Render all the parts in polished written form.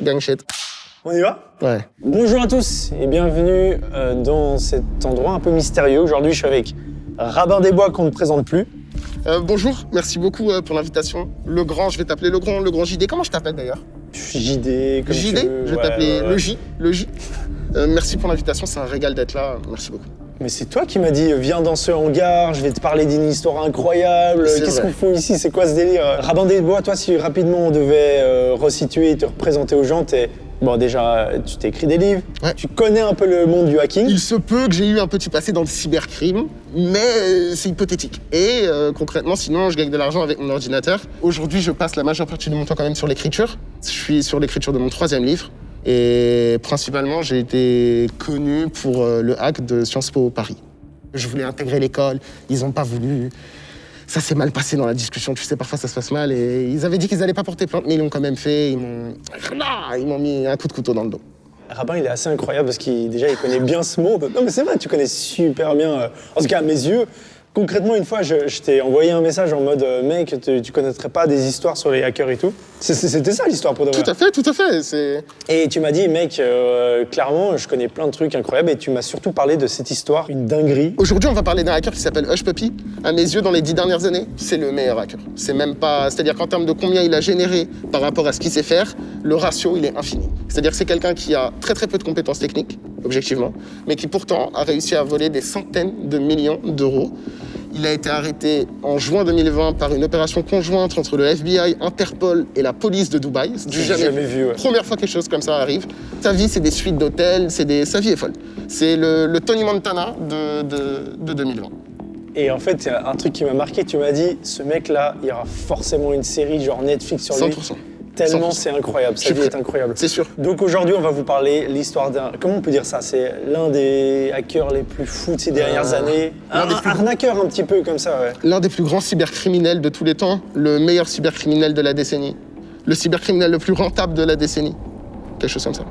Gang shit. On y va ? Ouais. Bonjour à tous et bienvenue dans cet endroit un peu mystérieux. Aujourd'hui, je suis avec Rabin des Bois qu'on ne présente plus. Bonjour, merci beaucoup pour l'invitation. Le Grand, je vais t'appeler le Grand JD. Comment je t'appelle d'ailleurs ? JD, comme JD, tu veux. je vais t'appeler le J. Merci pour l'invitation, c'est un régal d'être là. Merci beaucoup. Mais c'est toi qui m'as dit viens dans ce hangar, je vais te parler d'une histoire incroyable. Qu'est-ce qu'on fait ici ? C'est quoi ce délire ? Rabin des Bois, toi, si rapidement on devait resituer et te représenter aux gens, bon, déjà, tu t'es écrit des livres, ouais. Tu connais un peu le monde du hacking. Il se peut que j'ai eu un petit passé dans le cybercrime, mais c'est hypothétique. Et concrètement, sinon, je gagne de l'argent avec mon ordinateur. Aujourd'hui, je passe la majeure partie de mon temps quand même sur l'écriture. Je suis sur l'écriture de mon 3e livre. Et principalement, j'ai été connu pour le hack de Sciences Po Paris. Je voulais intégrer l'école, ils n'ont pas voulu. Ça s'est mal passé dans la discussion, tu sais, parfois ça se passe mal. Et ils avaient dit qu'ils n'allaient pas porter plainte, mais ils l'ont quand même fait. Ils m'ont mis un coup de couteau dans le dos. Rabin, il est assez incroyable parce qu'il connaît bien ce monde. Non mais c'est vrai, tu connais super bien, en tout cas à mes yeux. Concrètement, une fois, je t'ai envoyé un message en mode « Mec, tu connaîtrais pas des histoires sur les hackers et tout ?» C'était ça l'histoire pour de vrai. Tout à fait. Et tu m'as dit « Mec, clairement, je connais plein de trucs incroyables » et tu m'as surtout parlé de cette histoire, une dinguerie. Aujourd'hui, on va parler d'un hacker qui s'appelle Hushpuppi. À mes yeux, dans les 10 dernières années, c'est le meilleur hacker. C'est même pas... C'est-à-dire qu'en termes de combien il a généré par rapport à ce qu'il sait faire, le ratio, il est infini. C'est-à-dire que c'est quelqu'un qui a très très peu de compétences techniques, objectivement, mais qui pourtant a réussi à voler des centaines de millions d'euros. Il a été arrêté en juin 2020 par une opération conjointe entre le FBI, Interpol et la police de Dubaï. J'ai jamais vu, ouais. Première fois quelque chose comme ça arrive. Sa vie, c'est des suites d'hôtels, sa vie est folle. C'est le Tony Montana de 2020. Et en fait, il y a un truc qui m'a marqué, tu m'as dit, ce mec-là, il y aura forcément une série genre Netflix sur lui. 100%. Tellement 100%. c'est incroyable, sa vie est incroyable. C'est sûr. Donc aujourd'hui, on va vous parler l'histoire d'un... Comment on peut dire ça ? C'est l'un des hackers les plus fous de ces dernières années. Un arnaqueur un petit peu comme ça, ouais. L'un des plus grands cybercriminels de tous les temps, le meilleur cybercriminel de la décennie, le cybercriminel le plus rentable de la décennie. Quelque chose comme ça.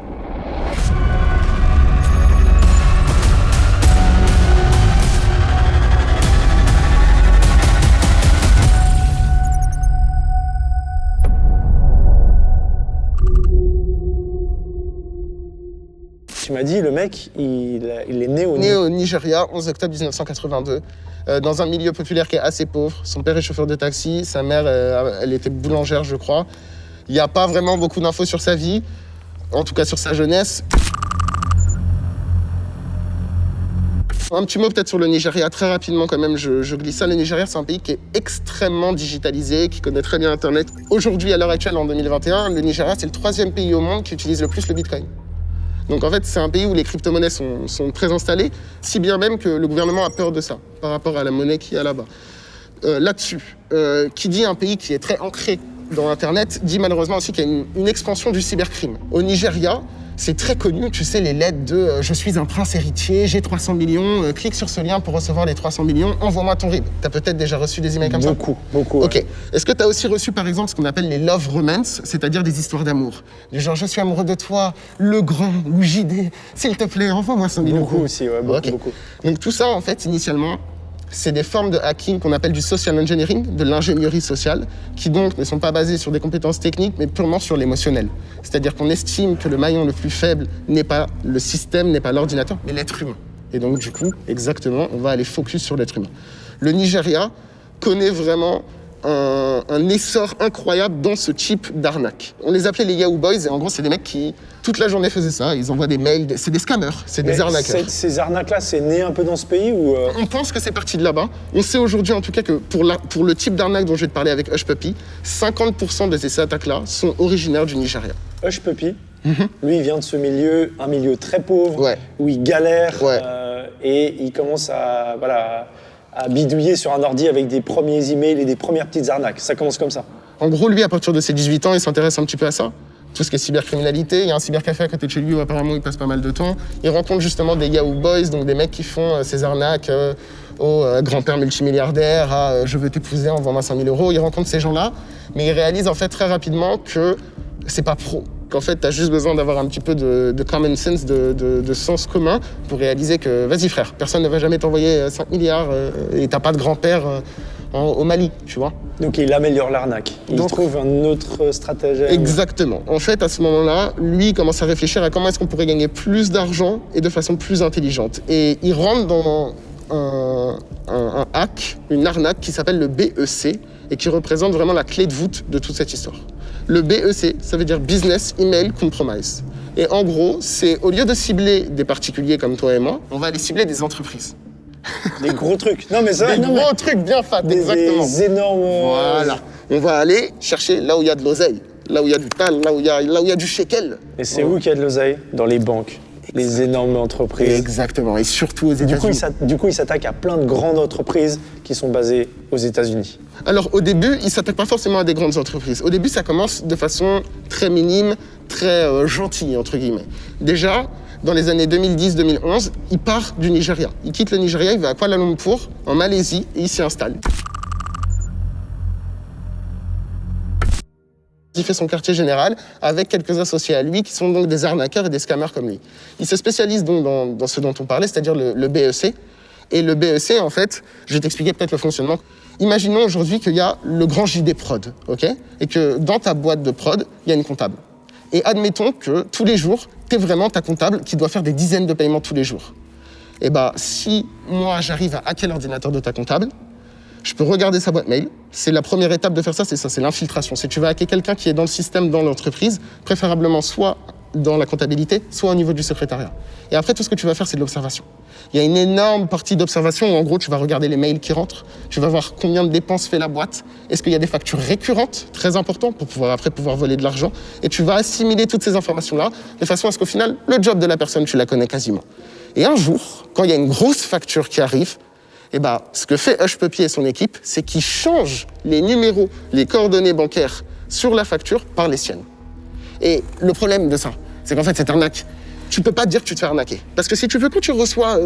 Tu m'as dit, le mec, il est né au Nigeria, 11 octobre 1982, dans un milieu populaire qui est assez pauvre. Son père est chauffeur de taxi, sa mère, elle était boulangère, je crois. Il n'y a pas vraiment beaucoup d'infos sur sa vie, en tout cas sur sa jeunesse. Un petit mot peut-être sur le Nigeria, très rapidement quand même, je glisse ça. Le Nigeria, c'est un pays qui est extrêmement digitalisé, qui connaît très bien Internet. Aujourd'hui, à l'heure actuelle, en 2021, le Nigeria, c'est le 3e pays au monde qui utilise le plus le Bitcoin. Donc en fait, c'est un pays où les crypto-monnaies sont très installées, si bien même que le gouvernement a peur de ça, par rapport à la monnaie qu'il y a là-bas. Là-dessus, qui dit un pays qui est très ancré dans Internet, dit malheureusement aussi qu'il y a une expansion du cybercrime. Au Nigeria, c'est très connu, tu sais, les lettres de « Je suis un prince héritier, j'ai 300 millions, clique sur ce lien pour recevoir les 300 millions, envoie-moi ton RIB ». T'as peut-être déjà reçu des emails comme ça ? Beaucoup. Ok. Ouais. Est-ce que t'as aussi reçu, par exemple, ce qu'on appelle les love romance, c'est-à-dire des histoires d'amour ? Du genre « Je suis amoureux de toi, le grand ou JD, s'il te plaît, envoie-moi 100 000 euros ». Beaucoup aussi, ouais, beaucoup. Donc tout ça, en fait, initialement, c'est des formes de hacking qu'on appelle du social engineering, de l'ingénierie sociale, qui donc ne sont pas basées sur des compétences techniques, mais purement sur l'émotionnel. C'est-à-dire qu'on estime que le maillon le plus faible n'est pas le système, n'est pas l'ordinateur, mais l'être humain. Et donc, du coup, exactement, on va aller focus sur l'être humain. Le Nigeria connaît vraiment un essor incroyable dans ce type d'arnaque. On les appelait les Yahoo Boys, et en gros, c'est des mecs qui, toute la journée, faisaient ça. Ils envoient des mails, c'est des scammers, c'est des arnaqueurs. Ces arnaques-là, c'est né un peu dans ce pays ou On pense que c'est parti de là-bas. On sait aujourd'hui, en tout cas, que pour le type d'arnaque dont je vais te parler avec Hushpuppi, 50% de ces attaques-là sont originaires du Nigeria. Hushpuppi, lui, il vient de ce milieu, un milieu très pauvre, ouais. Où il galère, ouais. Et il commence à bidouiller sur un ordi avec des premiers emails et des premières petites arnaques. Ça commence comme ça. En gros, lui, à partir de ses 18 ans, il s'intéresse un petit peu à ça. Tout ce qui est cybercriminalité. Il y a un cybercafé à côté de chez lui où apparemment il passe pas mal de temps. Il rencontre justement des Yahoo Boys, donc des mecs qui font ces arnaques au grand-père multimilliardaire, à je veux t'épouser, envoie-moi 5 000 euros. Il rencontre ces gens-là, mais il réalise en fait très rapidement que c'est pas pro. Qu'en fait, tu as juste besoin d'avoir un petit peu de common sense, de sens commun pour réaliser que, vas-y frère, personne ne va jamais t'envoyer 5 milliards et t'as pas de grand-père au Mali, tu vois. Donc il améliore l'arnaque. Il trouve un autre stratagème. Exactement. En fait, à ce moment-là, lui, il commence à réfléchir à comment est-ce qu'on pourrait gagner plus d'argent et de façon plus intelligente. Et il rentre dans un hack, une arnaque qui s'appelle le BEC et qui représente vraiment la clé de voûte de toute cette histoire. Le BEC, ça veut dire Business Email Compromise. Et en gros, c'est au lieu de cibler des particuliers comme toi et moi, on va aller cibler des entreprises. Des gros trucs. Non, mais ça, des gros trucs bien fat, exactement. Des énormes. Voilà. On va aller chercher là où il y a de l'oseille, là où il y a du tal, là où il y a du shekel. Et c'est où qu'il y a de l'oseille? Dans les banques. Les énormes entreprises. Exactement, et surtout aux États-Unis. Du coup, il s'attaque à plein de grandes entreprises qui sont basées aux États-Unis. Alors, au début, il ne s'attaque pas forcément à des grandes entreprises. Au début, ça commence de façon très minime, très gentille, entre guillemets. Déjà, dans les années 2010-2011, il part du Nigeria. Il quitte le Nigeria, il va à Kuala Lumpur, en Malaisie, et il s'y installe. Il fait son quartier général avec quelques associés à lui qui sont donc des arnaqueurs et des scammers comme lui. Il se spécialise donc dans ce dont on parlait, c'est-à-dire le BEC. Et le BEC, en fait, je vais t'expliquer peut-être le fonctionnement. Imaginons aujourd'hui qu'il y a le grand JD Prod, ok? Et que dans ta boîte de prod, il y a une comptable. Et admettons que tous les jours, tu es vraiment ta comptable qui doit faire des dizaines de paiements tous les jours. Et bah, si moi, j'arrive à hacker l'ordinateur de ta comptable, je peux regarder sa boîte mail. C'est la première étape de faire ça, c'est l'infiltration. C'est que tu vas hacker quelqu'un qui est dans le système, dans l'entreprise, préférablement soit dans la comptabilité, soit au niveau du secrétariat. Et après, tout ce que tu vas faire, c'est de l'observation. Il y a une énorme partie d'observation où, en gros, tu vas regarder les mails qui rentrent, tu vas voir combien de dépenses fait la boîte, est-ce qu'il y a des factures récurrentes, très important, pour pouvoir voler de l'argent, et tu vas assimiler toutes ces informations-là, de façon à ce qu'au final, le job de la personne, tu la connais quasiment. Et un jour, quand il y a une grosse facture qui arrive, eh ben, ce que fait Hushpuppi et son équipe, c'est qu'ils changent les numéros, les coordonnées bancaires sur la facture par les siennes. Et le problème de ça, c'est qu'en fait, cette arnaque, tu peux pas dire que tu te fais arnaquer. Parce que si tu veux, quand tu reçois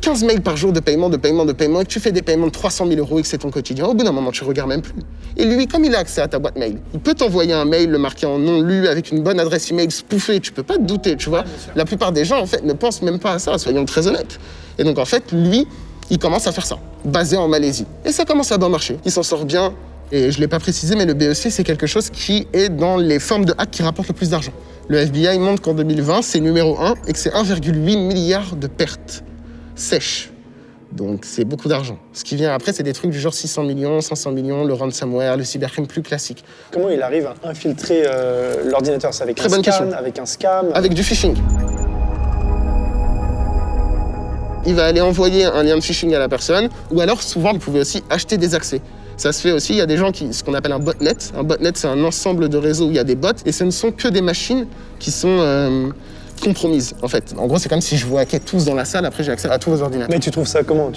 15 mails par jour de paiement, et que tu fais des paiements de 300 000 € et que c'est ton quotidien, au bout d'un moment, tu regardes même plus. Et lui, comme il a accès à ta boîte mail, il peut t'envoyer un mail le marqué en non lu avec une bonne adresse email spoofée. Tu peux pas te douter, tu vois. La plupart des gens, en fait, ne pensent même pas à ça, soyons très honnêtes. Et donc, en fait, lui, il commence à faire ça, basé en Malaisie. Et ça commence à bien marcher. Il s'en sort bien. Et je ne l'ai pas précisé, mais le BEC, c'est quelque chose qui est dans les formes de hack qui rapportent le plus d'argent. Le FBI montre qu'en 2020, c'est numéro 1 et que c'est 1,8 milliard de pertes sèches. Donc c'est beaucoup d'argent. Ce qui vient après, c'est des trucs du genre 600 millions, 500 millions, le ransomware, le cybercrime plus classique. Comment il arrive à infiltrer l'ordinateur? C'est avec un scan, avec un scam? Avec du phishing. Il va aller envoyer un lien de phishing à la personne, ou alors souvent, il pouvait aussi acheter des accès. Ça se fait aussi, il y a des gens ce qu'on appelle un botnet. Un botnet, c'est un ensemble de réseaux où il y a des bots, et ce ne sont que des machines qui sont compromises, en fait. En gros, c'est comme si je vous hackais tous dans la salle, après j'ai accès à tous vos ordinateurs. Mais tu trouves ça comment?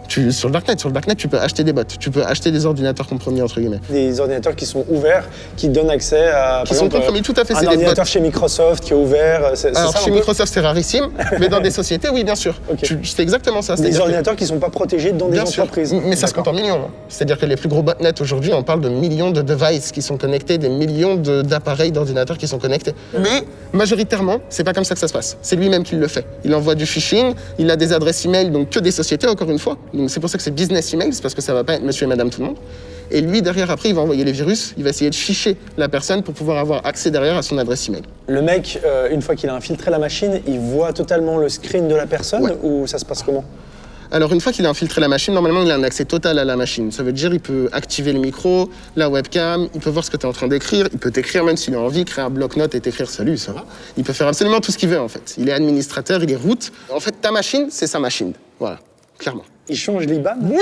Sur le darknet, tu peux acheter des bots, tu peux acheter des ordinateurs compromis, entre guillemets. Des ordinateurs qui sont ouverts, qui donnent accès à... Qui sont compromis, tout à fait, c'est des bots. Un ordinateur chez Microsoft qui est ouvert, Alors, chez Microsoft, c'est rarissime, mais dans des sociétés, oui, bien sûr. Okay. C'est exactement ça. Des ordinateurs qui ne sont pas protégés dans des entreprises. Mais ça se compte en millions. C'est-à-dire que les plus gros botnets, aujourd'hui, on parle de millions de devices qui sont connectés, des millions d'appareils, d'ordinateurs qui sont connectés. Mais, majoritairement, c'est pas comme ça que ça se passe. C'est lui-même qui le fait. Il envoie du phishing, il a des adresses email, donc que des sociétés, encore une fois. Donc c'est pour ça que c'est business email, c'est parce que ça va pas être monsieur et madame tout le monde. Et lui, derrière, après, il va envoyer les virus, il va essayer de ficher la personne pour pouvoir avoir accès derrière à son adresse email. Le mec, une fois qu'il a infiltré la machine, il voit totalement le screen de la personne, ouais. Ou ça se passe comment? Alors, une fois qu'il a infiltré la machine, normalement, il a un accès total à la machine. Ça veut dire qu'il peut activer le micro, la webcam, il peut voir ce que tu es en train d'écrire, il peut t'écrire même s'il a envie, créer un bloc-notes et t'écrire « Salut, ça va ?» Il peut faire absolument tout ce qu'il veut, en fait. Il est administrateur, il est root. En fait, ta machine, c'est sa machine. Voilà, clairement. Il change l'IBAN? Oui!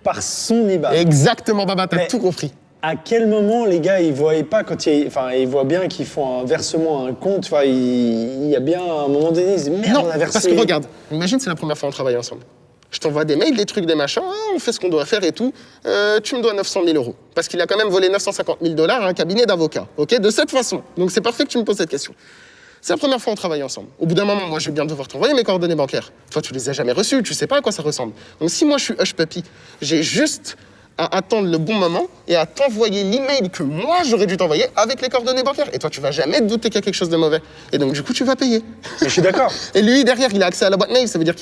Par son IBAN. Exactement, Baba, t'as tout compris. À quel moment, les gars, ils voient pas quand ils voient bien qu'ils font un versement à un compte, il y a bien un moment donné, ils disent « Merde, non, on a versé... » parce que regarde, imagine c'est la première fois qu'on travaille ensemble. Je t'envoie des mails, des trucs, des machins, on fait ce qu'on doit faire et tout. Tu me dois 900 000 €. Parce qu'il a quand même volé 950 000 $ à un cabinet d'avocats. Ok, de cette façon. Donc c'est parfait que tu me poses cette question. C'est la première fois qu'on travaille ensemble. Au bout d'un moment, moi, je vais bien devoir t'envoyer mes coordonnées bancaires. Toi, tu les as jamais reçues, tu sais pas à quoi ça ressemble. Donc si moi, je suis Hushpuppi, j'ai juste à attendre le bon moment et à t'envoyer l'email que moi j'aurais dû t'envoyer avec les coordonnées bancaires. Et toi, tu vas jamais te douter qu'il y a quelque chose de mauvais. Et donc, du coup, tu vas payer. Mais je suis d'accord. Et lui, derrière, il a accès à la boîte mail. Ça veut dire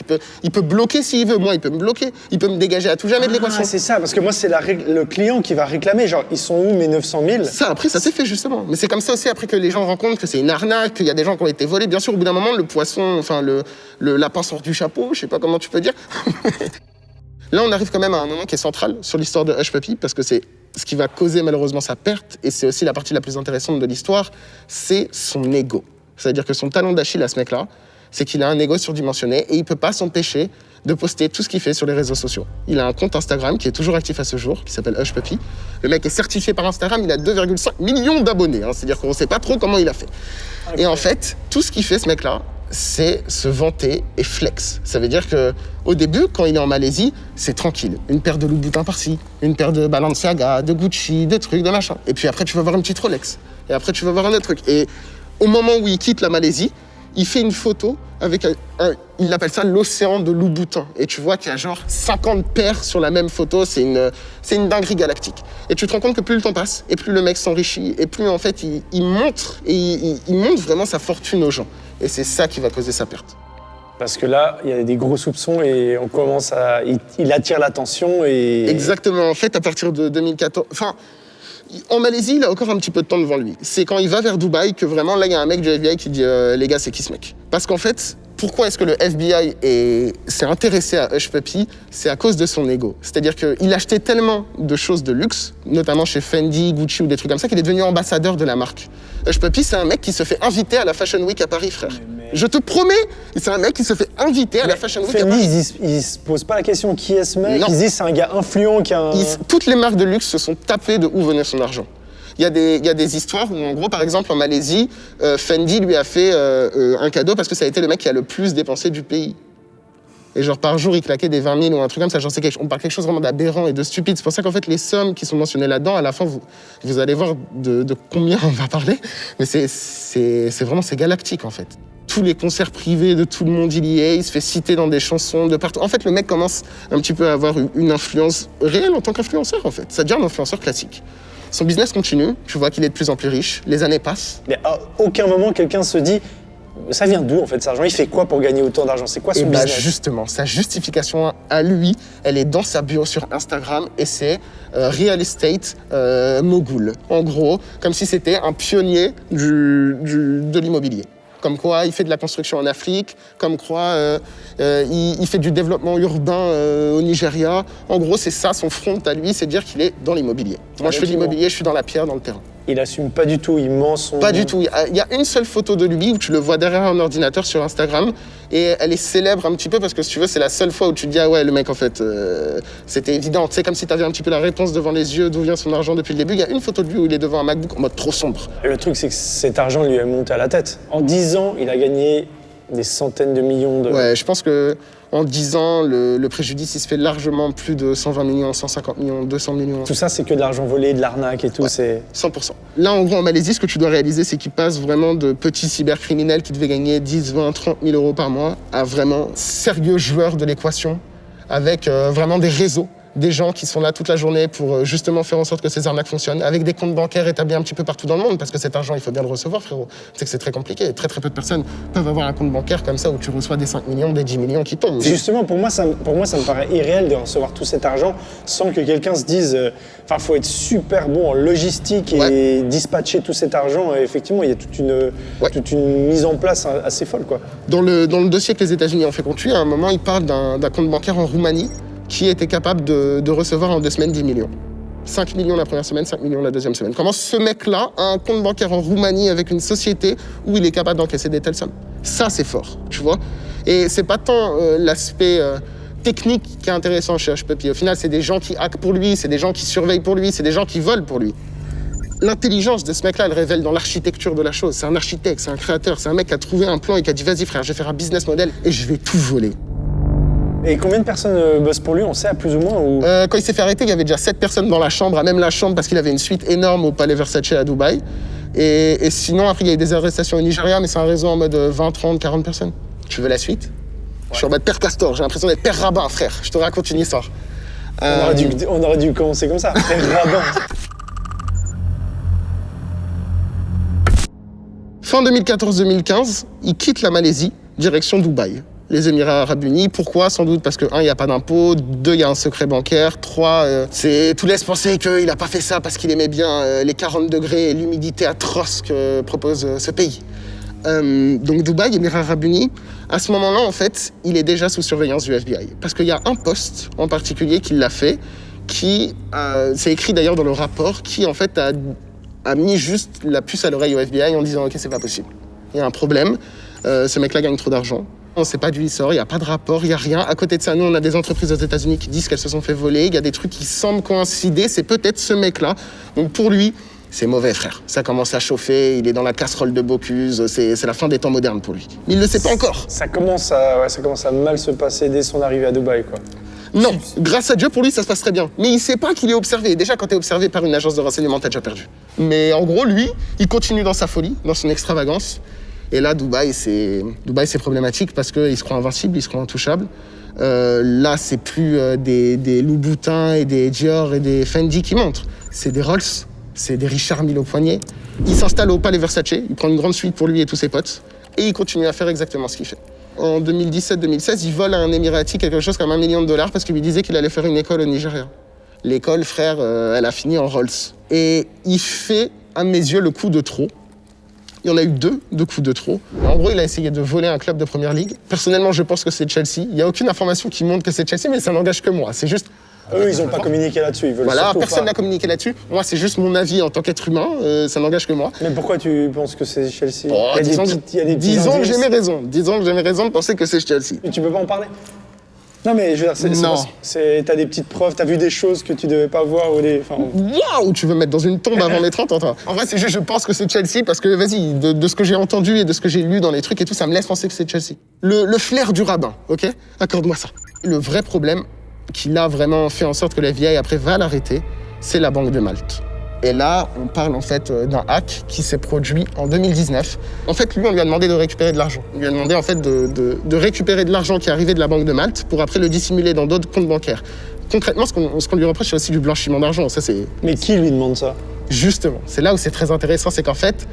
il peut bloquer s'il veut. Moi, il peut me bloquer. Il peut me dégager à tout jamais de l'équation. C'est ça, parce que moi, c'est le client qui va réclamer. Genre, ils sont où mes 900 000 ? Ça, après, ça s'est fait justement. Mais c'est comme ça aussi, après, que les gens rencontrent que c'est une arnaque, qu'il y a des gens qui ont été volés. Bien sûr, au bout d'un moment, le poisson, enfin, le lapin sort du chapeau. Je sais pas comment tu peux dire. Là, on arrive quand même à un moment qui est central sur l'histoire de Hush Puppy, parce que c'est ce qui va causer malheureusement sa perte, et c'est aussi la partie la plus intéressante de l'histoire, c'est son ego. C'est-à-dire que son talon d'Achille à ce mec-là, c'est qu'il a un ego surdimensionné, et il peut pas s'empêcher de poster tout ce qu'il fait sur les réseaux sociaux. Il a un compte Instagram qui est toujours actif à ce jour, qui s'appelle Hush Puppy. Le mec est certifié par Instagram, il a 2,5 millions d'abonnés, hein, c'est-à-dire qu'on sait pas trop comment il a fait. Okay. Et en fait, tout ce qu'il fait, ce mec-là, c'est se vanter et flex. Ça veut dire qu'au début, quand il est en Malaisie, c'est tranquille. Une paire de Louboutin par-ci, une paire de Balenciaga, de Gucci, de trucs, de machin. Et puis après, tu vas voir une petite Rolex. Et après, tu vas voir un autre truc. Et au moment où il quitte la Malaisie, il fait une photo avec il appelle ça l'océan de Louboutin. Et tu vois qu'il y a genre 50 paires sur la même photo. C'est une dinguerie galactique. Et tu te rends compte que plus le temps passe, et plus le mec s'enrichit, et plus en fait, il montre vraiment sa fortune aux gens. Et c'est ça qui va causer sa perte. Parce que là, il y a des gros soupçons et on commence à... Il attire l'attention et... Exactement. En fait, à partir de 2014... Enfin, en Malaisie, il a encore un petit peu de temps devant lui. C'est quand il va vers Dubaï que vraiment, là, il y a un mec du FBI qui dit « Les gars, c'est qui ce mec ?» Parce qu'en fait, pourquoi est-ce que le FBI s'est intéressé à Hush Puppy ? C'est à cause de son ego. C'est-à-dire qu'il achetait tellement de choses de luxe, notamment chez Fendi, Gucci ou des trucs comme ça, qu'il est devenu ambassadeur de la marque. Hush Puppy, c'est un mec qui se fait inviter à la Fashion Week à Paris, frère. Je te promets, c'est un mec qui se fait inviter à la Fashion Week à Paris. Fendi, ils se posent pas la question qui est ce mec. Non. Ils disent c'est un gars influent qui a un... Toutes les marques de luxe se sont tapées de où venait son argent. Il y a des histoires où, en gros, par exemple, en Malaisie, Fendi lui a fait un cadeau parce que ça a été le mec qui a le plus dépensé du pays. Et genre, par jour, il claquait des 20 000 ou un truc comme ça. Genre, on parle quelque chose vraiment d'aberrant et de stupide. C'est pour ça qu'en fait, les sommes qui sont mentionnées là-dedans, à la fin, vous allez voir de combien on va parler. Mais c'est vraiment, c'est galactique, en fait. Tous les concerts privés de tout le monde, il y est. Il se fait citer dans des chansons de partout. En fait, le mec commence un petit peu à avoir une influence réelle en tant qu'influenceur, en fait. Ça devient un influenceur classique. Son business continue, tu vois qu'il est de plus en plus riche, les années passent. Mais à aucun moment, quelqu'un se dit ça vient d'où en fait cet argent ? Il fait quoi pour gagner autant d'argent ? C'est quoi son business ? Justement, sa justification à lui, elle est dans sa bio sur Instagram et c'est Real Estate Mogul. En gros, comme si c'était un pionnier de l'immobilier. Comme quoi, il fait de la construction en Afrique, comme quoi, il fait du développement urbain au Nigeria. En gros, c'est ça, son front à lui, c'est de dire qu'il est dans l'immobilier. Moi, je fais de l'immobilier, je suis dans la pierre, dans le terrain. Il assume pas du tout, il ment son... Pas du tout. Il y a une seule photo de lui où tu le vois derrière un ordinateur sur Instagram et elle est célèbre un petit peu parce que, si tu veux, c'est la seule fois où tu te dis « Ah ouais, le mec, en fait, c'était évident. » C'est comme si tu avais un petit peu la réponse devant les yeux d'où vient son argent depuis le début. Il y a une photo de lui où il est devant un MacBook en mode trop sombre. Le truc, c'est que cet argent lui est monté à la tête. En 10 ans, il a gagné des centaines de millions de... Ouais, je pense que en 10 ans, le préjudice, il se fait largement plus de 120 millions, 150 millions, 200 millions. Tout ça, c'est que de l'argent volé, de l'arnaque et tout, ouais, c'est... 100%. Là, en gros, en Malaisie, ce que tu dois réaliser, c'est qu'il passe vraiment de petits cybercriminels qui devaient gagner 10, 20, 30 000 euros par mois à vraiment sérieux joueurs de l'équation avec vraiment des réseaux. Des gens qui sont là toute la journée pour justement faire en sorte que ces arnaques fonctionnent, avec des comptes bancaires établis un petit peu partout dans le monde, parce que cet argent, il faut bien le recevoir, frérot. C'est que c'est très compliqué. Très peu de personnes peuvent avoir un compte bancaire comme ça où tu reçois des 5 millions, des 10 millions qui tombent. Justement, pour moi, ça me paraît irréel de recevoir tout cet argent sans que quelqu'un se dise... Enfin, faut être super bon en logistique et dispatcher tout cet argent. Et effectivement, il y a toute une mise en place assez folle, quoi. Dans le dossier que les États-Unis ont fait contre lui, à un moment, il parle d'un compte bancaire en Roumanie qui était capable de recevoir en 2 semaines 10 millions. 5 millions la première semaine, 5 millions la deuxième semaine. Comment ce mec-là a un compte bancaire en Roumanie avec une société où il est capable d'encaisser des telles sommes ? Ça, c'est fort, tu vois ? Et c'est pas tant l'aspect technique qui est intéressant chez Hush Puppy. Au final, c'est des gens qui hackent pour lui, c'est des gens qui surveillent pour lui, c'est des gens qui volent pour lui. L'intelligence de ce mec-là, elle révèle dans l'architecture de la chose. C'est un architecte, c'est un créateur, c'est un mec qui a trouvé un plan et qui a dit « Vas-y frère, je vais faire un business model et je vais tout voler ». Et combien de personnes bossent pour lui, on sait, à plus ou moins ou... Quand il s'est fait arrêter, il y avait déjà 7 personnes dans la chambre, à même la chambre, parce qu'il avait une suite énorme au Palais Versace à Dubaï. Et sinon, après, il y a eu des arrestations au Nigeria, mais c'est un réseau en mode 20, 30, 40 personnes. Tu veux la suite ? Je suis en mode Père Castor, j'ai l'impression d'être Père Rabbin, frère. Je te raconte une histoire. On aurait dû commencer comme ça. Frère Rabin. Fin 2014-2015, il quitte la Malaisie, direction Dubaï. Les Émirats Arabes Unis. Pourquoi? Sans doute parce que 1, il n'y a pas d'impôt, 2, il y a un secret bancaire, 3, tout laisse penser qu'il n'a pas fait ça parce qu'il aimait bien les 40 degrés et l'humidité atroce que propose ce pays. Donc Dubaï, Émirats Arabes Unis, à ce moment-là, en fait, il est déjà sous surveillance du FBI. Parce qu'il y a un poste en particulier qui l'a fait, qui, c'est écrit d'ailleurs dans le rapport, qui en fait a mis juste la puce à l'oreille au FBI en disant « Ok, c'est pas possible. Il y a un problème, ce mec-là gagne trop d'argent. » On ne sait pas d'où il sort, il n'y a pas de rapport, il n'y a rien. À côté de ça, nous, on a des entreprises aux États-Unis qui disent qu'elles se sont fait voler. Il y a des trucs qui semblent coïncider. C'est peut-être ce mec-là. Donc pour lui, c'est mauvais, frère. Ça commence à chauffer, il est dans la casserole de Bocuse. C'est la fin des temps modernes pour lui. Mais il ne le sait pas encore. Ça commence à mal se passer dès son arrivée à Dubaï, quoi. Non, grâce à Dieu, pour lui, ça se passe très bien. Mais il ne sait pas qu'il est observé. Déjà, quand tu es observé par une agence de renseignement, tu as déjà perdu. Mais en gros, lui, il continue dans sa folie, dans son extravagance. Et là, Dubaï, c'est problématique parce qu'il se croit invincible, il se croit intouchable. Là, c'est plus des Louboutins et des Dior et des Fendi qui montrent. C'est des Rolls, c'est des Richard Mille au poignet. Il s'installe au Palais Versace, il prend une grande suite pour lui et tous ses potes. Et il continue à faire exactement ce qu'il fait. En 2017-2016, il vole à un Émirati quelque chose comme $1 million parce qu'il lui disait qu'il allait faire une école au Nigeria. L'école, frère, elle a fini en Rolls. Et il fait, à mes yeux, le coup de trop. Il y en a eu 2 coups de trop. En gros, il a essayé de voler un club de première ligue. Personnellement, je pense que c'est Chelsea. Il n'y a aucune information qui montre que c'est Chelsea, mais ça n'engage que moi. C'est juste... Eux, ils n'ont pas communiqué là-dessus. Ils veulent voilà, personne pas... n'a communiqué là-dessus. Moi, c'est juste mon avis en tant qu'être humain. Ça n'engage que moi. Mais pourquoi tu penses que c'est Chelsea? Disons que j'ai mes raisons. Disons que j'ai mes raisons de penser que c'est Chelsea. Et tu peux pas en parler? Non, mais je veux dire, t'as des petites preuves, t'as vu des choses que tu devais pas voir ou des... Waouh, tu veux me mettre dans une tombe avant les 30 ans. En vrai, c'est juste, je pense que c'est Chelsea parce que, vas-y, de ce que j'ai entendu et de ce que j'ai lu dans les trucs et tout, ça me laisse penser que c'est Chelsea. Le flair du rabbin, ok? Accorde-moi ça. Le vrai problème qui l'a vraiment fait en sorte que la FBI après va l'arrêter, c'est la Banque de Malte. Et là, on parle en fait d'un hack qui s'est produit en 2019. En fait, lui, on lui a demandé de récupérer de l'argent. On lui a demandé en fait de récupérer de l'argent qui est arrivé de la Banque de Malte pour après le dissimuler dans d'autres comptes bancaires. Concrètement, ce qu'on lui reproche, c'est aussi du blanchiment d'argent. Ça, c'est... Mais qui lui demande ça? Justement, c'est là où c'est très intéressant, c'est qu'en fait,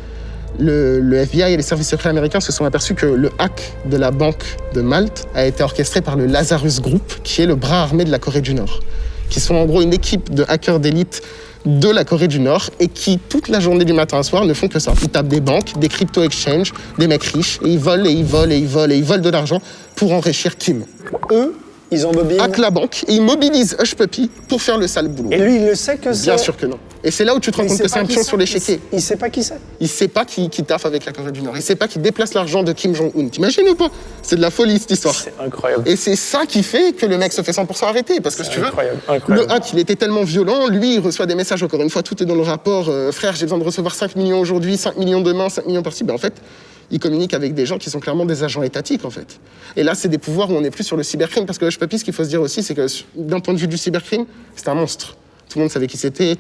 le FBI et les services secrets américains se sont aperçus que le hack de la Banque de Malte a été orchestré par le Lazarus Group, qui est le bras armé de la Corée du Nord, qui sont en gros une équipe de hackers d'élite de la Corée du Nord et qui, toute la journée du matin au soir, ne font que ça. Ils tapent des banques, des crypto-exchanges, des mecs riches, et ils volent, et ils volent, et ils volent, et ils volent de l'argent pour enrichir Kim. Eux, ils embobinent... hackent la banque et ils mobilisent Hush Puppy pour faire le sale boulot. Et lui, il le sait que c'est... Bien sûr que non. Et c'est là où tu te rends compte que c'est un pion sur l'échiquier. Il sait pas qui c'est. Il sait pas qui taffe avec la Corée du Nord. Il sait pas qui déplace l'argent de Kim Jong-un. T'imagines ou pas? C'est de la folie, cette histoire. C'est incroyable. Et c'est ça qui fait que le mec se fait 100% arrêter. Parce que si tu veux, incroyable. le hack, il était tellement violent. Lui, il reçoit des messages, encore une fois, tout est dans le rapport. Frère, j'ai besoin de recevoir 5 millions aujourd'hui, 5 millions demain, 5 millions par-ci. Ben, en fait, il communique avec des gens qui sont clairement des agents étatiques, en fait. Et là, c'est des pouvoirs où on n'est plus sur le cybercrime. Parce que Hush Puppy, ce qu'il faut se dire aussi, c'est que d'un point de vue du cybercrime, c'est un monstre. Tout le monde savait qui c'était.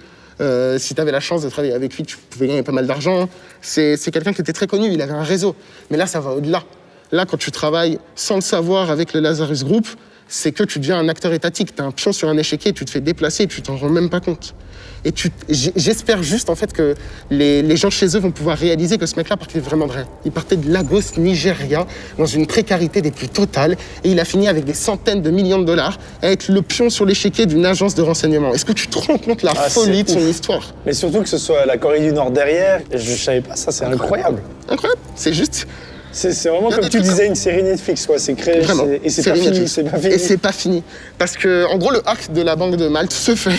Si tu avais la chance de travailler avec lui, tu pouvais gagner pas mal d'argent. C'est quelqu'un qui était très connu, il avait un réseau. Mais là, ça va au-delà. Là, quand tu travailles sans le savoir avec le Lazarus Group, c'est que tu deviens un acteur étatique. Tu as un pion sur un échiquier, tu te fais déplacer, tu t'en rends même pas compte. Et j'espère juste en fait que les gens chez eux vont pouvoir réaliser que ce mec-là partait vraiment de rien. Il partait de Lagos, Nigeria, dans une précarité des plus totales, et il a fini avec des centaines de millions de dollars à être le pion sur l'échiquier d'une agence de renseignement. Est-ce que tu te rends compte la folie de son histoire? Mais surtout que ce soit la Corée du Nord derrière, je savais pas ça, c'est incroyable. Incroyable, c'est juste... C'est vraiment comme tu disais, une série Netflix, quoi. C'est créé et c'est pas fini. Et c'est pas fini. Parce que, en gros, le hack de la Banque de Malte se fait.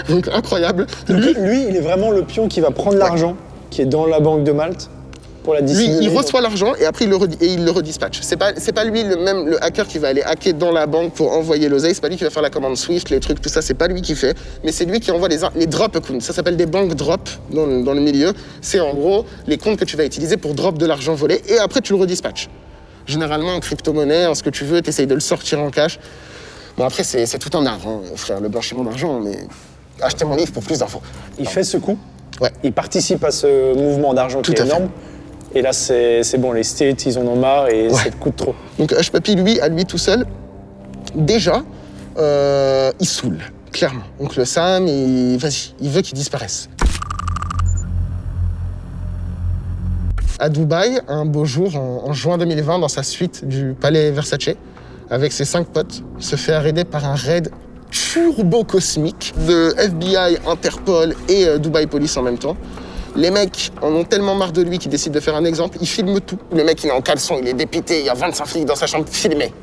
Donc, incroyable. Lui, il est vraiment le pion qui va prendre l'argent qui est dans la Banque de Malte pour la dissimuler. Lui, il reçoit l'argent et après, il le redispatche. C'est pas lui, le hacker qui va aller hacker dans la banque pour envoyer l'oseille. C'est pas lui qui va faire la commande Swift, les trucs, tout ça. C'est pas lui qui fait. Mais c'est lui qui envoie les drop accounts. Ça s'appelle des banques drop dans le milieu. C'est en gros les comptes que tu vas utiliser pour drop de l'argent volé et après, tu le redispatches. Généralement, en crypto-monnaie, en ce que tu veux, tu essayes de le sortir en cash. Bon, après, c'est tout un art, hein, frère, le blanchiment d'argent, mais achetez mon livre pour plus d'infos. Il fait ce coup. Ouais. Il participe à ce mouvement d'argent qui est énorme. Et là, c'est bon, les States, ils en ont marre et c'est le coup de trop. Donc Hush Puppy, lui, à lui tout seul, déjà, il saoule, clairement. Oncle Sam, vas-y, il veut qu'il disparaisse. À Dubaï, un beau jour, en juin 2020, dans sa suite du palais Versace, avec ses 5 potes, il se fait arrêter par un raid turbo-cosmique de FBI, Interpol et Dubai Police en même temps. Les mecs en ont tellement marre de lui qu'ils décident de faire un exemple, ils filment tout. Le mec, il est en caleçon, il est dépité, il y a 25 flics dans sa chambre filmés.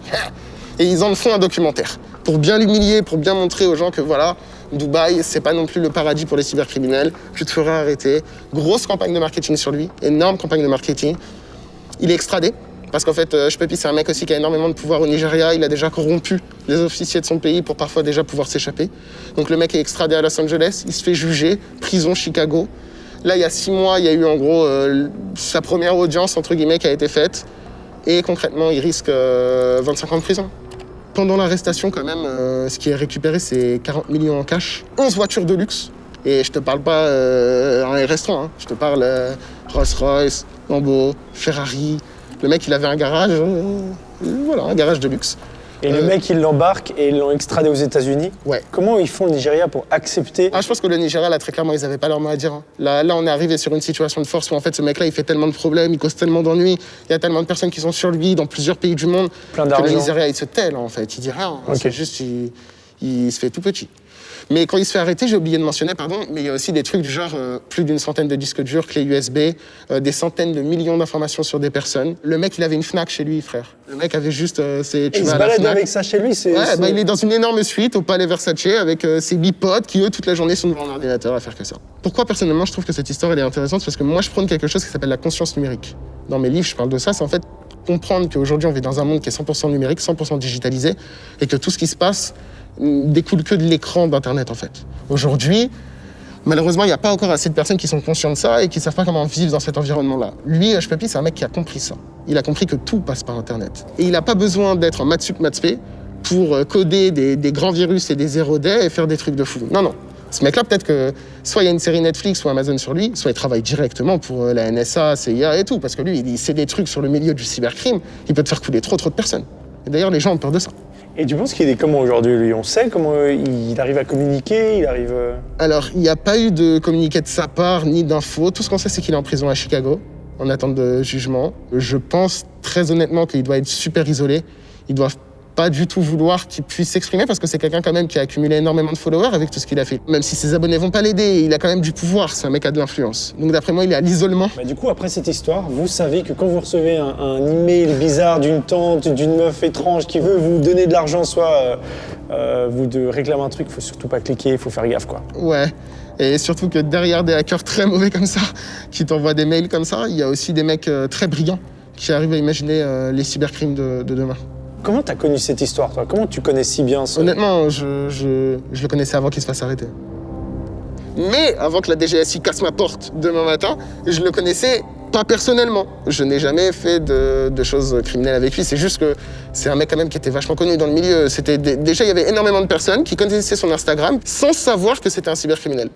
Et ils en font un documentaire pour bien l'humilier, pour bien montrer aux gens que voilà, Dubaï, c'est pas non plus le paradis pour les cybercriminels, tu te feras arrêter. Grosse campagne de marketing sur lui, énorme campagne de marketing. Il est extradé, parce qu'en fait, Shpepi, c'est un mec aussi qui a énormément de pouvoir au Nigeria, il a déjà corrompu les officiers de son pays pour parfois déjà pouvoir s'échapper. Donc le mec est extradé à Los Angeles, il se fait juger, prison Chicago. Là, il y a 6 mois, il y a eu en gros sa première audience, entre guillemets, qui a été faite. Et concrètement, il risque 25 ans de prison. Pendant l'arrestation, quand même, ce qui est récupéré, c'est 40 millions en cash, 11 voitures de luxe. Et je te parle pas un restaurant, hein. Je te parle Rolls-Royce, Lambo, Ferrari. Le mec, il avait un garage, voilà, un garage de luxe. Et le mec, il l'embarque et ils l'ont extradé aux États-Unis. Ouais. Comment ils font le Nigeria pour accepter? Je pense que le Nigeria, là, très clairement, ils n'avaient pas leur mot à dire. Hein. Là, on est arrivé sur une situation de force où, en fait, ce mec-là, il fait tellement de problèmes, il cause tellement d'ennuis, il y a tellement de personnes qui sont sur lui dans plusieurs pays du monde. Plein que d'argent. le Nigeria, il se tait, là, en fait. Il dit rien. Okay. C'est juste, il se fait tout petit. Mais quand il se fait arrêter, j'ai oublié de mentionner, mais il y a aussi des trucs du genre plus d'une centaine de disques durs, clés USB, des centaines de millions d'informations sur des personnes. Le mec, il avait une Fnac chez lui, frère. Le mec avait juste... il se balade avec ça chez lui, c'est... Ouais, il est dans une énorme suite au palais Versace avec ses 8 potes qui, eux, toute la journée sont devant un ordinateur à faire que ça. Pourquoi, personnellement, je trouve que cette histoire, elle est intéressante? Parce que moi, je prône quelque chose qui s'appelle la conscience numérique. Dans mes livres, je parle de ça, c'est en fait comprendre qu'aujourd'hui, on vit dans un monde qui est 100% numérique, 100% digitalisé, et que tout ce qui se passe découle que de l'écran d'Internet, en fait. Aujourd'hui, malheureusement, il n'y a pas encore assez de personnes qui sont conscientes de ça et qui ne savent pas comment vivre dans cet environnement-là. Lui, Shpepi, c'est un mec qui a compris ça. Il a compris que tout passe par Internet. Et il n'a pas besoin d'être en maths sup, maths spé pour coder des grands virus et des 0D et faire des trucs de fou. Non, non. Ce mec-là, peut-être que soit il y a une série Netflix ou Amazon sur lui, soit il travaille directement pour la NSA, CIA et tout, parce que lui, il sait des trucs sur le milieu du cybercrime, il peut te faire couler trop de personnes. Et d'ailleurs, les gens ont peur de ça. Et tu penses qu'il est comment aujourd'hui, lui? On sait comment il arrive à communiquer, il arrive... Alors, il n'y a pas eu de communiqué de sa part, ni d'infos. Tout ce qu'on sait, c'est qu'il est en prison à Chicago, en attente de jugement. Je pense très honnêtement qu'il doit être super isolé. Ils doivent pas du tout vouloir qu'il puisse s'exprimer parce que c'est quelqu'un quand même qui a accumulé énormément de followers avec tout ce qu'il a fait. Même si ses abonnés vont pas l'aider, il a quand même du pouvoir, c'est un mec qui a de l'influence. Donc d'après moi, il est à l'isolement. Du coup, après cette histoire, vous savez que quand vous recevez un email bizarre d'une tante, d'une meuf étrange qui veut vous donner de l'argent, soit vous réclamer un truc, il faut surtout pas cliquer, il faut faire gaffe, quoi. Ouais. Et surtout que derrière des hackers très mauvais comme ça, qui t'envoient des mails comme ça, il y a aussi des mecs très brillants qui arrivent à imaginer les cybercrimes de demain. Comment t'as connu cette histoire, toi? Comment tu connais si bien ça? Honnêtement, je le connaissais avant qu'il se fasse arrêter. Mais avant que la DGSI casse ma porte demain matin, je le connaissais pas personnellement. Je n'ai jamais fait de choses criminelles avec lui. C'est juste que c'est un mec quand même qui était vachement connu dans le milieu. Déjà, il y avait énormément de personnes qui connaissaient son Instagram sans savoir que c'était un cybercriminel.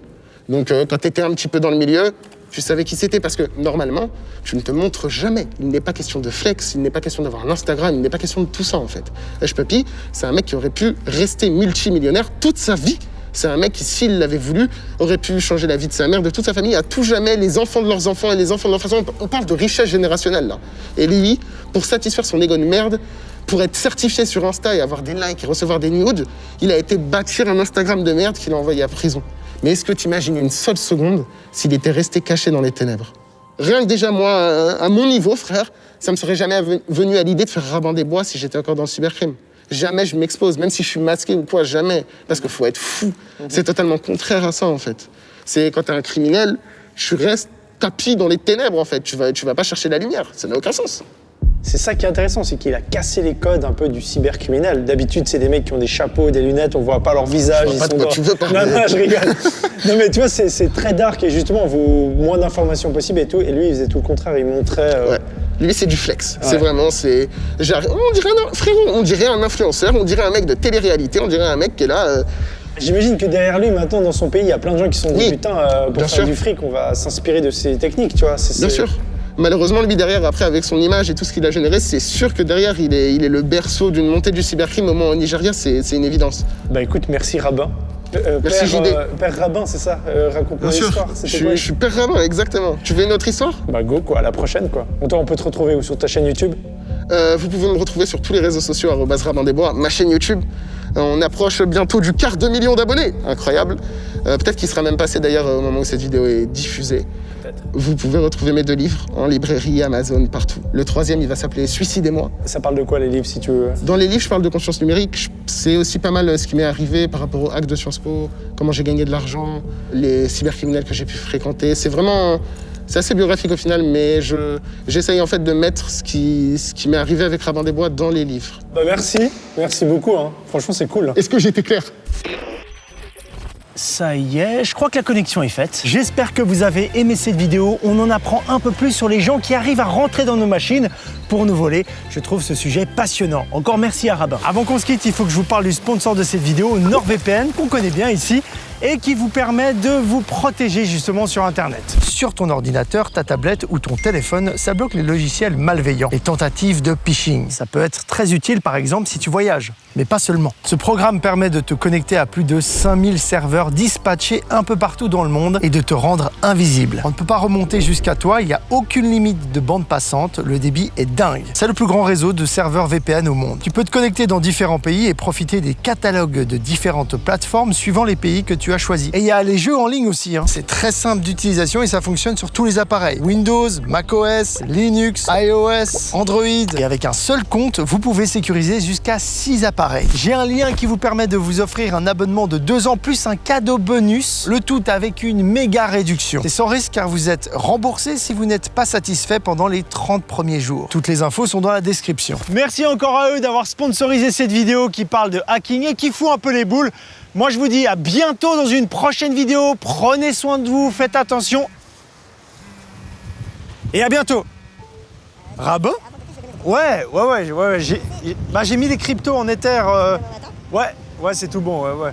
Donc quand tu étais un petit peu dans le milieu, tu savais qui c'était parce que, normalement, tu ne te montres jamais. Il n'est pas question de flex, il n'est pas question d'avoir un Instagram, il n'est pas question de tout ça, en fait. Shpepi, c'est un mec qui aurait pu rester multimillionnaire toute sa vie. C'est un mec qui, s'il l'avait voulu, aurait pu changer la vie de sa mère, de toute sa famille, à tout jamais, les enfants de leurs enfants et les enfants de leurs enfants. On parle de richesse générationnelle, là. Et lui, pour satisfaire son ego de merde, pour être certifié sur Insta et avoir des likes et recevoir des nudes, il a été bâtir un Instagram de merde qu'il a envoyé à prison. Mais est-ce que tu imagines une seule seconde s'il était resté caché dans les ténèbres? Rien que déjà, moi, à mon niveau, frère, ça me serait jamais venu à l'idée de faire raban des bois si j'étais encore dans le cybercrime. Jamais je m'expose, même si je suis masqué ou quoi, jamais. Parce qu'il faut être fou. C'est totalement contraire à ça, en fait. C'est quand t'es un criminel, tu restes tapis dans les ténèbres, en fait. Tu vas pas chercher la lumière. Ça n'a aucun sens. C'est ça qui est intéressant, c'est qu'il a cassé les codes un peu du cybercriminel. D'habitude, c'est des mecs qui ont des chapeaux, des lunettes, on voit pas leur visage. Je vois pas de quoi tu veux parler. Non, je rigole. Non, mais tu vois, c'est très dark et justement, on vaut moins d'informations possibles et tout. Et lui, il faisait tout le contraire, il montrait... Ouais. Lui, c'est du flex. Ouais. C'est vraiment, on dirait un influenceur, on dirait un mec de télé-réalité, on dirait un mec qui est là... J'imagine que derrière lui, maintenant, dans son pays, il y a plein de gens qui se sont dit, Oui, putain, pour bien faire sûr. du fric, on va s'inspirer de ces techniques, tu vois. Bien sûr. Malheureusement, lui derrière, après, avec son image et tout ce qu'il a généré, c'est sûr que derrière, il est le berceau d'une montée du cybercrime au moins au Nigeria, c'est une évidence. Bah écoute, merci Rabbin. Merci JD. Père Rabbin, c'est ça. Raconte-moi Bien sûr, l'histoire. je suis Père Rabbin, exactement. Tu veux une autre histoire? Bah go quoi, à la prochaine quoi. Toi, on peut te retrouver où sur ta chaîne YouTube? Vous pouvez me retrouver sur tous les réseaux sociaux, @rabindesbois, ma chaîne YouTube. On approche bientôt du quart de million d'abonnés. Incroyable. Peut-être qu'il sera même passé d'ailleurs au moment où cette vidéo est diffusée. Vous pouvez retrouver mes 2 livres en librairie, Amazon, partout. Le 3e, il va s'appeler Suicidez-moi. Ça parle de quoi les livres si tu veux? Dans les livres, je parle de conscience numérique. C'est aussi pas mal ce qui m'est arrivé par rapport au hack de Sciences Po, comment j'ai gagné de l'argent, les cybercriminels que j'ai pu fréquenter. C'est assez biographique au final, mais j'essaye en fait de mettre ce qui m'est arrivé avec Rabin des Bois dans les livres. Bah merci beaucoup. Hein. Franchement, c'est cool. Est-ce que j'ai été clair? Ça y est, je crois que la connexion est faite. J'espère que vous avez aimé cette vidéo. On en apprend un peu plus sur les gens qui arrivent à rentrer dans nos machines pour nous voler. Je trouve ce sujet passionnant. Encore merci à Rabin. Avant qu'on se quitte, il faut que je vous parle du sponsor de cette vidéo, NordVPN, qu'on connaît bien ici et qui vous permet de vous protéger justement sur Internet. Sur ton ordinateur, ta tablette ou ton téléphone, ça bloque les logiciels malveillants, les tentatives de phishing. Ça peut être très utile par exemple si tu voyages, mais pas seulement. Ce programme permet de te connecter à plus de 5000 serveurs dispatchés un peu partout dans le monde et de te rendre invisible. On ne peut pas remonter jusqu'à toi, il n'y a aucune limite de bande passante, le débit est dingue. C'est le plus grand réseau de serveurs VPN au monde. Tu peux te connecter dans différents pays et profiter des catalogues de différentes plateformes suivant les pays que tu as choisis. Et il y a les jeux en ligne aussi. C'est très simple d'utilisation et ça fonctionne sur tous les appareils. Windows, macOS, Linux, iOS, Android. Et avec un seul compte, vous pouvez sécuriser jusqu'à 6 appareils. J'ai un lien qui vous permet de vous offrir un abonnement de 2 ans plus un cadeau bonus, le tout avec une méga réduction. C'est sans risque car vous êtes remboursé si vous n'êtes pas satisfait pendant les 30 premiers jours. Toutes les infos sont dans la description. Merci encore à eux d'avoir sponsorisé cette vidéo qui parle de hacking et qui fout un peu les boules. Moi, je vous dis à bientôt dans une prochaine vidéo. Prenez soin de vous, faites attention. Et à bientôt. Rabin ? Ouais, j'ai mis les cryptos en Ether. Ouais, c'est tout bon, ouais.